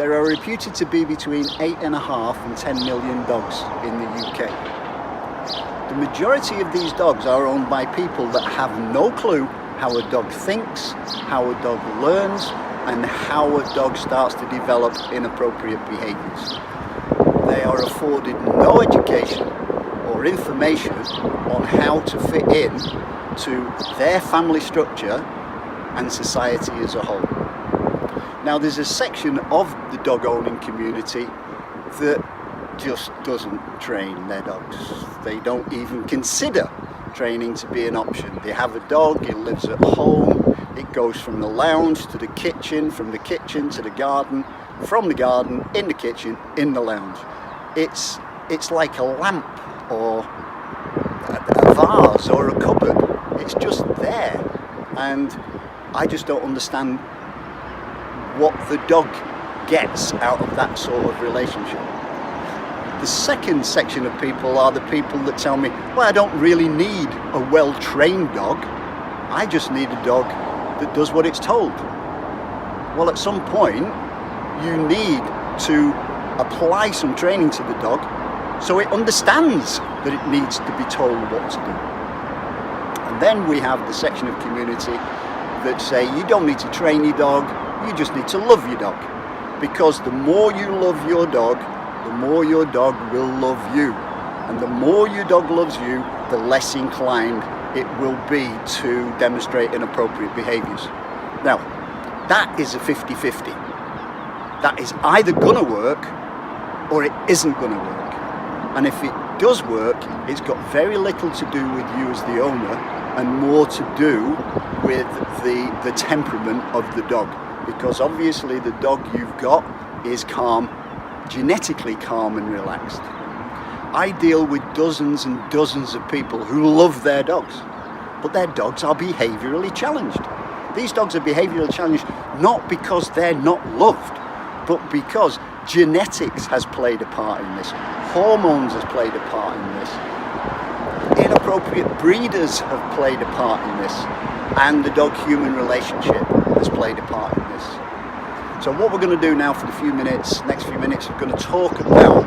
There are reputed to be between 8.5 and 10 million dogs in the UK. The majority of these dogs are owned by people that have no clue how a dog thinks, how a dog learns, and how a dog starts to develop inappropriate behaviours. They are afforded no education or information on how to fit in to their family structure and society as a whole. Now, there's a section of the dog owning community that just doesn't train their dogs. They don't even consider training to be an option. They have a dog, it lives at home, it goes from the lounge to the kitchen, from the kitchen to the garden, from the garden, in the kitchen, in the lounge. It's like a lamp or a vase or a cupboard. It's just there. And I just don't understand what the dog gets out of that sort of relationship. The second section of people are the people that tell me, well, I don't really need a well-trained dog. I just need a dog that does what it's told. Well, at some point, you need to apply some training to the dog so it understands that it needs to be told what to do. And then we have the section of community that say you don't need to train your dog, you just need to love your dog. Because the more you love your dog, the more your dog will love you. And the more your dog loves you, the less inclined it will be to demonstrate inappropriate behaviours. Now, that is a 50-50. That is either gonna work or it isn't gonna work. And if it does work, it's got very little to do with you as the owner and more to do with the temperament of the dog. Because obviously the dog you've got is calm, genetically calm and relaxed. I deal with dozens and dozens of people who love their dogs, but their dogs are behaviourally challenged. These dogs are behaviourally challenged not because they're not loved, but because genetics has played a part in this, hormones has played a part in this, inappropriate breeders have played a part in this, and the dog-human relationship has played a part in this. So what we're going to do now for the next few minutes, we're going to talk about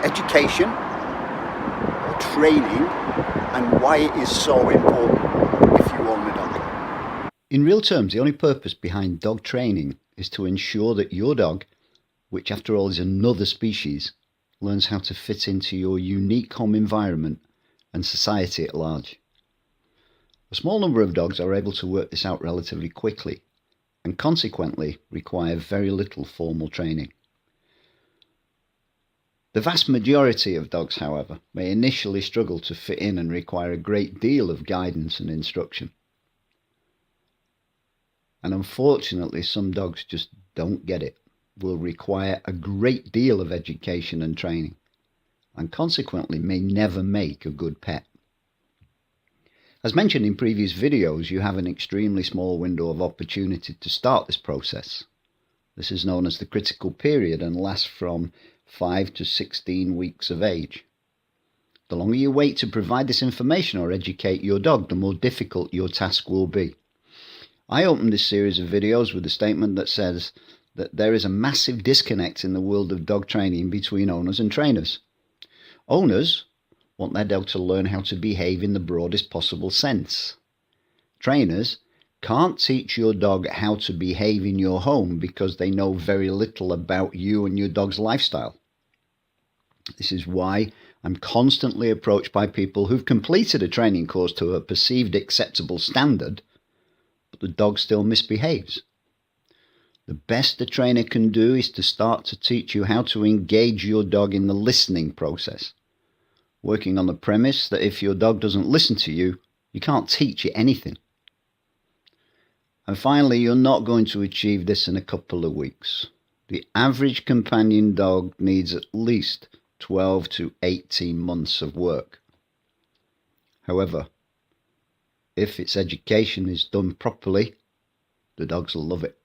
education, or training, and why it is so important if you own a dog. In real terms, the only purpose behind dog training is to ensure that your dog, which after all is another species, learns how to fit into your unique home environment and society at large. A small number of dogs are able to work this out relatively quickly and consequently require very little formal training. The vast majority of dogs, however, may initially struggle to fit in and require a great deal of guidance and instruction. And unfortunately, some dogs just don't get it, will require a great deal of education and training, and consequently may never make a good pet. As mentioned in previous videos, you have an extremely small window of opportunity to start this process. This is known as the critical period and lasts from 5 to 16 weeks of age. The longer you wait to provide this information or educate your dog, the more difficult your task will be. I opened this series of videos with a statement that says that there is a massive disconnect in the world of dog training between owners and trainers. Owners want their dog to learn how to behave in the broadest possible sense. Trainers can't teach your dog how to behave in your home because they know very little about you and your dog's lifestyle. This is why I'm constantly approached by people who've completed a training course to a perceived acceptable standard, but the dog still misbehaves. The best a trainer can do is to start to teach you how to engage your dog in the listening process, working on the premise that if your dog doesn't listen to you, you can't teach it anything. And finally, you're not going to achieve this in a couple of weeks. The average companion dog needs at least 12 to 18 months of work. However, if its education is done properly, the dogs will love it.